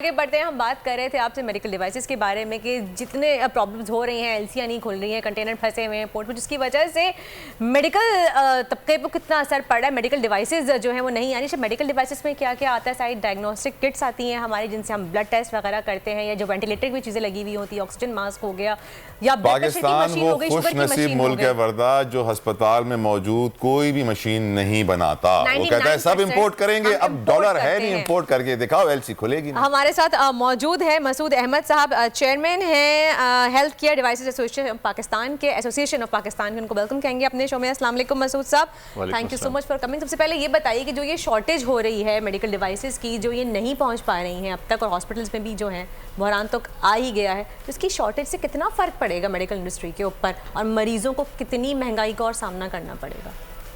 आगे बढ़ते हैं। हम बात कर रहे थे आपसे मेडिकल डिवाइसेस के बारे में कि जितने प्रॉब्लम्स हो रही हैं, एलसीआं नहीं खुल रही हैं, कंटेनर फंसे हुए हैं पोर्ट में, जिसकी वजह से मेडिकल तबके पर कितना असर पड़ रहा है। मेडिकल डिवाइसेस जो हैं वो नहीं आ रही। मेडिकल डिवाइसेस में क्या क्या आता है? सारी डायग्नोस्टिक किट्स आती हैं हमारी जिनसे हम ब्लड टेस्ट वगैरह करते हैं, या जो वेंटिलेटर की चीज़ें लगी हुई होती है, ऑक्सीजन मास्क हो गया या पाकिस्तान वो खुशनसीब मुल्क है वर्दा जो अस्पताल में मौजूद कोई भी मशीन नहीं बनाता। वो कहता है सब इंपोर्ट करेंगे। अब डॉलर है नहीं, इंपोर्ट करके दिखाओ, एलसी खुलेगी नहीं। हमारे साथ मौजूद है मसूद अहमद साहब, चेयरमैन हैं health care devices association Pakistan के, एसोसिएशन ऑफ पाकिस्तान के। उनको वेलकम कहेंगे अपने शो में। अस्सलाम वालेकुम मसूद साहब, thank you so much for coming. सबसे पहले ये बताइए कि जो ये शॉर्टेज हो रही है मेडिकल डिवाइसेस की, जो ये नहीं पहुंच पा रही हैं अब तक, और हॉस्पिटल्स में भी जो है बहरान तो आ ही गया है, तो इसकी शॉर्टेज से कितना फ़र्क पड़ेगा मेडिकल इंडस्ट्री के ऊपर, और मरीजों को कितनी महंगाई का और सामना करना पड़ेगा?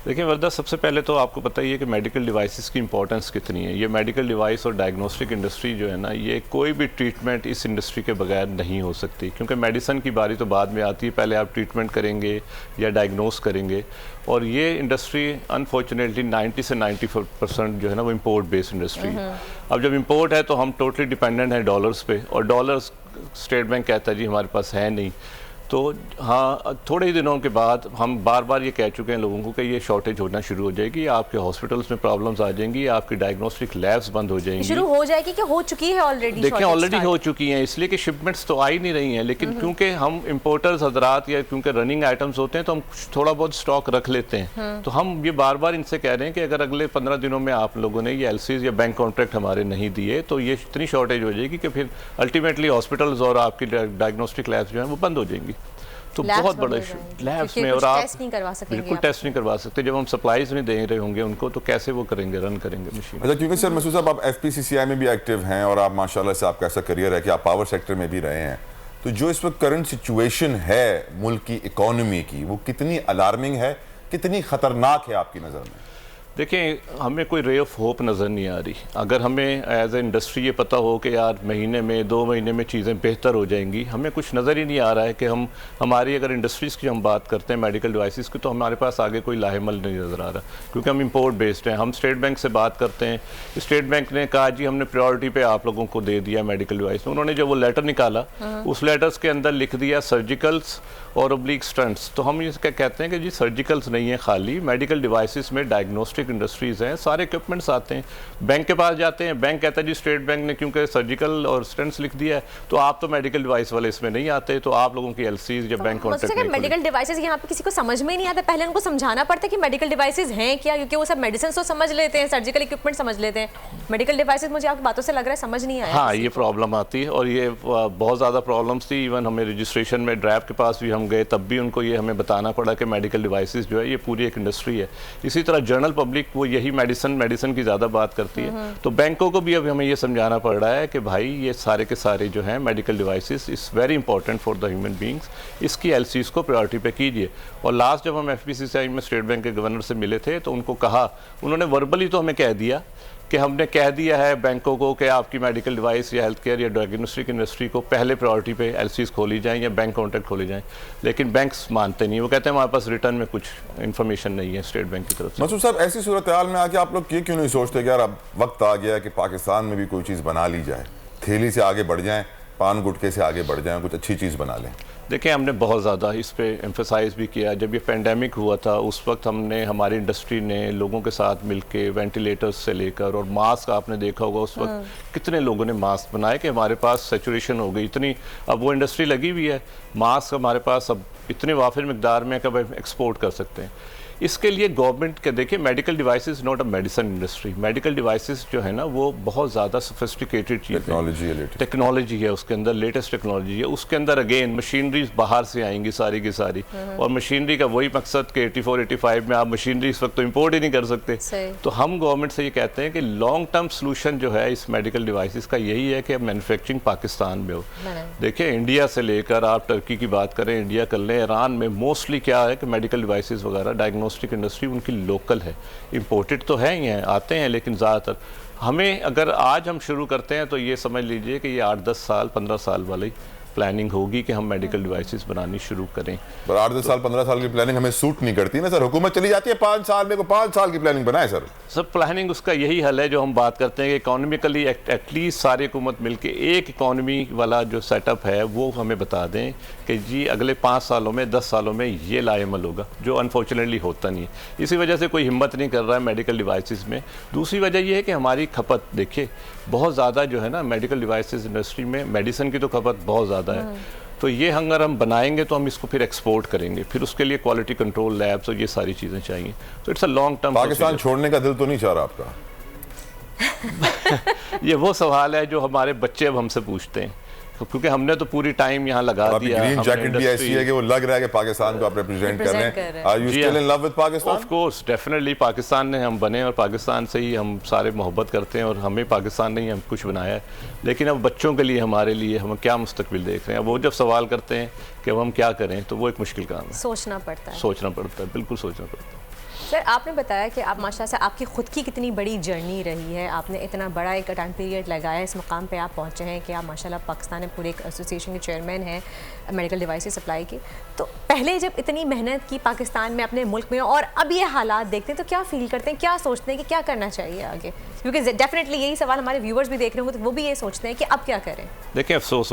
देखिए वर्दा, सबसे पहले तो आपको पता ही है कि मेडिकल डिवाइसेस की इंपॉर्टेंस कितनी है। ये मेडिकल डिवाइस और डायग्नोस्टिक इंडस्ट्री जो है ना, ये कोई भी ट्रीटमेंट इस इंडस्ट्री के बगैर नहीं हो सकती, क्योंकि मेडिसिन की बारी तो बाद में आती है, पहले आप ट्रीटमेंट करेंगे या डायग्नोस करेंगे। और ये इंडस्ट्री अनफॉर्चुनेटली 90 से 94% जो है ना वो इम्पोर्ट बेस्ड इंडस्ट्री है। अब जब इम्पोर्ट है तो हम टोटली डिपेंडेंट हैं डॉलर्स पे, और डॉलर्स स्टेट बैंक कहता है जी हमारे पास है नहीं। तो हाँ, थोड़े ही दिनों के बाद हम बार बार ये कह चुके हैं लोगों को कि ये शॉर्टेज होना शुरू हो जाएगी, आपके हॉस्पिटल्स में प्रॉब्लम्स आ जाएंगी, आपकी डायग्नोस्टिक लैब्स बंद हो जाएंगी। शुरू हो जाएगी कि हो चुकी है ऑलरेडी? देखिए ऑलरेडी हो चुकी हैं, इसलिए कि शिपमेंट्स तो आ ही नहीं रही हैं, लेकिन क्योंकि हम इंपोर्टर्स हजरात या क्योंकि रनिंग आइटम्स होते हैं तो हम थोड़ा बहुत स्टॉक रख लेते हैं। तो हम ये बार बार इनसे कह रहे हैं कि अगर अगले 15 दिनों में आप लोगों ने ये एलसीज या बैंक कॉन्ट्रैक्ट हमारे नहीं दिए तो ये इतनी शॉर्टेज हो जाएगी कि फिर अल्टीमेटली हॉस्पिटल्स और आपकी डायग्नोस्टिक लैब्स जो हैं वो बंद हो जाएंगी। तो बहुत बड़ा इशू लैब्स में, और आप टेस्ट नहीं करवा सकते, बिल्कुल टेस्ट नहीं करवा सकते। जब हम सप्लाईज नहीं दे रहे होंगे उनको तो कैसे वो करेंगे, रन करेंगे मशीन? अच्छा, क्योंकि सर मसूद साहब आप एफपीसीसीआई में भी एक्टिव हैं और आप माशाल्लाह से आपका ऐसा करियर है कि आप पावर सेक्टर में भी रहे हैं, तो जो इस वक्त करंट सिचुएशन है मुल्क की इकोनॉमी की, वो कितनी अलार्मिंग है, कितनी खतरनाक है आपकी नज़र में? देखिए, हमें कोई रे ऑफ होप नज़र नहीं आ रही। अगर हमें एज ए इंडस्ट्री ये पता हो कि यार महीने में 2 महीने में चीज़ें बेहतर हो जाएंगी, हमें कुछ नज़र ही नहीं आ रहा है कि हमारी अगर इंडस्ट्रीज़ की हम बात करते हैं मेडिकल डिवाइसेस की, तो हमारे पास आगे कोई लाहेमल नहीं नज़र आ रहा, क्योंकि हम इंपोर्ट बेस्ड हैं। हम स्टेट बैंक से बात करते हैं, स्टेट बैंक ने कहा जी हमने प्रायोरिटी पे आप लोगों को दे दिया मेडिकल डिवाइस। उन्होंने जब वो लेटर निकाला उस लेटर्स के अंदर लिख दिया सर्जिकल्स और ओब्लिक स्टंट्स। तो हम इसका कहते हैं कि जी सर्जिकल्स नहीं है, खाली मेडिकल डिवाइसेस में डायग्नोस्टिक इंडस्ट्रीज़ हैं, सारे इक्विपमेंट्स आते हैं। बैंक के पास जाते हैं, बैंक कहता है जी स्टेट बैंक ने क्योंकि सर्जिकल और स्टंट्स लिख दिया है तो आप तो मेडिकल डिवाइस वाले इसमें नहीं आते, तो आप लोगों की एलसीज या बैंक कॉन्ट्रैक्ट नहीं। मेडिकल डिवाइसेस यहाँ पे किसी को समझ में नहीं आता, पहले उनको समझाना पड़ता है कि मेडिकल डिवाइसेस हैं क्या, क्योंकि वो सब मेडिसिन तो समझ लेते हैं, सर्जिकल इक्विपमेंट समझ लेते हैं, मेडिकल डिवाइसेस मुझे आपकी बातों से लग रहा है समझ नहीं आया। हाँ, ये प्रॉब्लम आती है, और ये बहुत ज़्यादा प्रॉब्लम्स थी। इवन हमें रजिस्ट्रेशन में ड्रैप के पास भी हम गए, तब भी उनको ये हमें बताना पड़ा कि मेडिकल डिवाइसेस जो है ये पूरी एक इंडस्ट्री है। इसी तरह जनरल पब्लिक वो यही मेडिसिन की ज़्यादा बात करती है, तो बैंकों को भी अब हमें ये समझाना पड़ रहा है कि भाई ये सारे के सारे जो हैं medical devices is very important for the human beings, इसकी एलसीज को प्रायोरिटी पे कीजिए। और लास्ट जब हम एफपीसीसीआई में स्टेट बैंक के गवर्नर से मिले थे तो उनको कहा, उन्होंने वर्बली तो हमें कह दिया कि हमने कह दिया है बैंकों को कि आपकी मेडिकल डिवाइस या हेल्थ केयर या डायग्नोस्टिक इंडस्ट्री को पहले प्रायोरिटी पे एलसीज खोली जाएं या बैंक कॉन्ट्रैक्ट खोले जाएं, लेकिन बैंक्स मानते नहीं। वो कहते हैं हमारे पास रिटर्न में कुछ इन्फॉर्मेशन नहीं है स्टेट बैंक की तरफ से। मसूद साहब, ऐसी सूरत हाल में आके आप लोग ये क्यों नहीं सोचते कि यार अब वक्त आ गया है कि पाकिस्तान में भी कोई चीज़ बना ली जाए, थैली से आगे बढ़ जाएँ, पान गुटके से आगे बढ़ जाएँ, कुछ अच्छी चीज़ बना लें? देखिए, हमने बहुत ज़्यादा इस पे एम्फसाइज़ भी किया। जब ये पेंडेमिक हुआ था उस वक्त हमने, हमारी इंडस्ट्री ने लोगों के साथ मिलके वेंटिलेटर्स से लेकर और मास्क, आपने देखा होगा उस वक्त कितने लोगों ने मास्क बनाए कि हमारे पास सैचुरेशन हो गई इतनी। अब वो इंडस्ट्री लगी हुई है, मास्क हमारे पास अब इतने वाफिर मिकदार में कब एक्सपोर्ट कर सकते हैं। इसके लिए गवर्नमेंट के, देखिए medical devices not a medicine industry. Medical devices जो है ना वो बहुत ज़्यादा सोफिस्टिकेटेड चीज़ है, टेक्नोलॉजी है उसके अंदर, लेटेस्ट टेक्नोलॉजी है उसके अंदर। अगेन मशीनरीज बाहर से आएंगी सारी की सारी, और मशीनरी का वही मकसद कि 84-85 में आप मशीनरी इस वक्त तो इम्पोर्ट ही नहीं कर सकते। तो हम गवर्नमेंट से ये कहते हैं कि लॉन्ग टर्म सोल्यूशन जो है इस मेडिकल डिवाइसेस का यही है कि मैन्युफैक्चरिंग पाकिस्तान में हो। देखिए, इंडिया से लेकर आप टर्की की बात करें, इंडिया कर लें, ईरान में मोस्टली क्या है कि मेडिकल डिवाइसेस वगैरह डायग्नोस्टिक इंडस्ट्री उनकी लोकल है, इंपोर्टेड तो है ही हैं, आते हैं, लेकिन ज़्यादातर हमें, अगर आज हम शुरू करते हैं तो ये समझ लीजिए कि ये 8-10 साल 15 साल वाली प्लानिंग होगी कि हम मेडिकल डिवाइसेस बनानी शुरू करें। पर 8-10 साल 15 साल की प्लानिंग हमें सूट नहीं करती ना सर, हुकूमत चली जाती है 5 साल में, को 5 साल की प्लानिंग बनाए सर। सब प्लानिंग उसका यही हल है जो हम बात करते हैं कि इकोनॉमिकली एटलीस्ट सारी हुकूमत मिलके एक इकोनॉमी वाला जो सेटअप है वो हमें बता दें कि जी अगले 5 सालों में 10 सालों में ये लाएमल होगा, जो अनफॉर्चुनेटली होता नहीं है। इसी वजह से कोई हिम्मत नहीं कर रहा है मेडिकल डिवाइसेस में। दूसरी वजह ये है कि हमारी खपत देखिए बहुत ज़्यादा जो है ना, मेडिकल डिवाइसेस इंडस्ट्री में मेडिसिन की तो खपत बहुत ज़्यादा है। तो ये अगर हम बनाएंगे तो हम इसको फिर एक्सपोर्ट करेंगे, फिर उसके लिए क्वालिटी कंट्रोल लैब्स और ये सारी चीज़ें चाहिए। तो it's a long term. Pakistan छोड़ने का दिल तो नहीं चाह रहा आपका? ये वो सवाल है जो हमारे बच्चे अब हमसे पूछते हैं, क्योंकि हमने तो पूरी टाइम यहाँ लगा दिया। ग्रीन जैकेट भी ऐसी है कि वो लग रहा है कि पाकिस्तान को आप रिप्रेजेंट कर रहे हैं। Are you still in love with Pakistan? Of course, definitely Pakistan ने हम बने और पाकिस्तान से ही हम सारे मोहब्बत करते हैं और हमें पाकिस्तान ने ही हम कुछ बनाया है। लेकिन अब बच्चों के लिए, हमारे लिए हम क्या मुस्तकबिल देख रहे हैं, वो जब सवाल करते हैं कि अब हम क्या करें तो वो एक मुश्किल काम है। सोचना पड़ता है, बिल्कुल सोचना पड़ता है। सर आपने बताया कि आप माशाल्लाह से आपकी ख़ुद की कितनी बड़ी जर्नी रही है, आपने इतना बड़ा एक टाइम पीरियड लगाया, इस मुकाम पे आप पहुंचे हैं कि आप माशाल्लाह पाकिस्तान में पूरे एक एसोसिएशन के चेयरमैन हैं मेडिकल डिवाइसेस सप्लाई की। तो पहले जब इतनी मेहनत की पाकिस्तान में अपने मुल्क में और अब ये हालात देखते हैं तो क्या फील करते हैं, क्या सोचते हैं कि क्या करना चाहिए आगे? क्योंकि डेफिनेटली यही सवाल हमारे व्यूवर्स भी देख रहे होंगे तो वो भी ये सोचते हैं कि अब क्या करें। देखिए अफसोस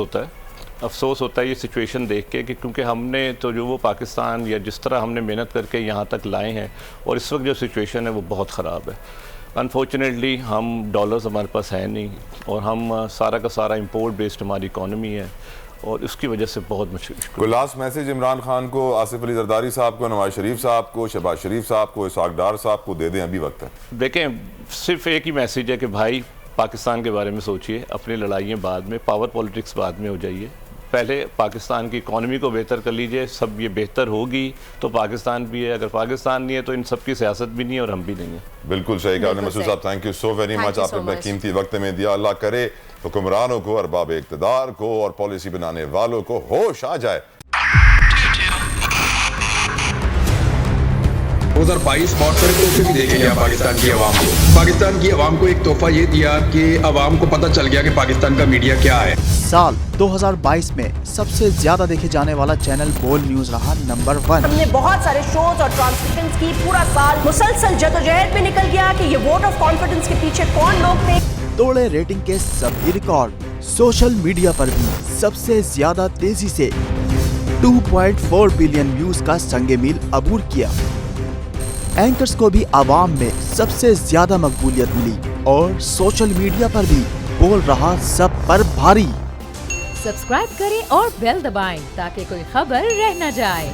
होता है ये सिचुएशन देख के कि क्योंकि हमने तो जो वो पाकिस्तान या जिस तरह हमने मेहनत करके यहाँ तक लाए हैं और इस वक्त जो सिचुएशन है वो बहुत ख़राब है। अनफॉर्चुनेटली हम डॉलर्स हमारे पास है नहीं और हम सारा का सारा इंपोर्ट बेस्ड हमारी इकॉनमी है और उसकी वजह से बहुत मुश्किल। कोई लास्ट मैसेज इमरान खान को, आसिफ अली जरदारी साहब को, नवाज शरीफ साहब को, शहबाज शरीफ साहब को, इसहाक डार साहब को दे दें, अभी वक्त है। देखें, सिर्फ एक ही मैसेज है कि भाई पाकिस्तान के बारे में सोचिए, अपनी लड़ाइयाँ बाद में, पावर पॉलिटिक्स बाद में हो जाइए, पहले पाकिस्तान की इकॉनमी को बेहतर कर लीजिए। सब ये बेहतर होगी तो पाकिस्तान भी है, अगर पाकिस्तान नहीं है तो इन सब की सियासत भी नहीं है और हम भी नहीं है। बिल्कुल सही कहा मसूद साहब, thank you so very much, आपने अपना कीमती वक्त में दिया। अल्लाह करे हुक्मरानों को, अरबाब इक़्तिदार को और पॉलिसी बनाने वालों को होश आ जाए। 2022 बहुत सारे तोहफे भी देखे गया पाकिस्तान की आवाम को। पाकिस्तान की आवाम को एक तोहफा ये दिया कि आवाम को पता चल गया कि पाकिस्तान का मीडिया क्या है। साल 2022 में सबसे ज्यादा देखे जाने वाला चैनल बोल न्यूज रहा नंबर 1। हमने बहुत सारे शोज और ट्रांसमिशंस की, पूरा साल मुसलसल जदोजहद में निकल गया कि ये वोट ऑफ कॉन्फिडेंस के पीछे कौन लोग थे। तोड़े रेटिंग के सभी रिकॉर्ड। सोशल मीडिया पर भी सबसे ज्यादा तेजी से 2.4 बिलियन व्यूज का संगे मील अबूर किया। एंकर्स को भी आवाम में सबसे ज्यादा मकबूलियत मिली और सोशल मीडिया पर भी बोल रहा सब पर भारी। सब्सक्राइब करें और बेल दबाएं ताकि कोई खबर रह न जाए।